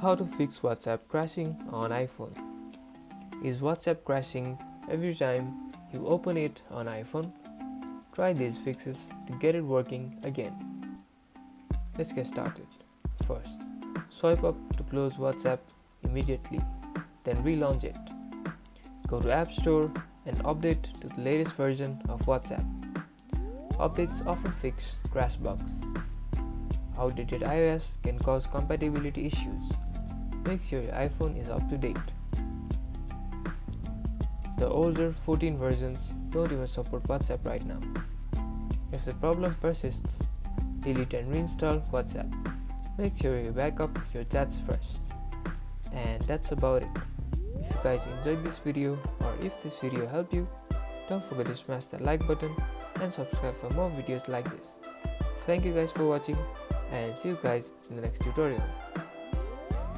How to fix WhatsApp crashing on iPhone. Is WhatsApp crashing every time you open it on iPhone? Try these fixes to get it working again. Let's get started. First, swipe up to close WhatsApp immediately, then relaunch it. Go to App Store and update to the latest version of WhatsApp. Updates often fix crash bugs. Outdated iOS can cause compatibility issues. Make sure your iPhone is up to date. The older 14 versions don't even support WhatsApp right now. If the problem persists, delete and reinstall WhatsApp. Make sure you back up your chats first. And that's about it. If you guys enjoyed this video or if this video helped you, don't forget to smash that like button and subscribe for more videos like this. Thank you guys for watching and see you guys in the next tutorial.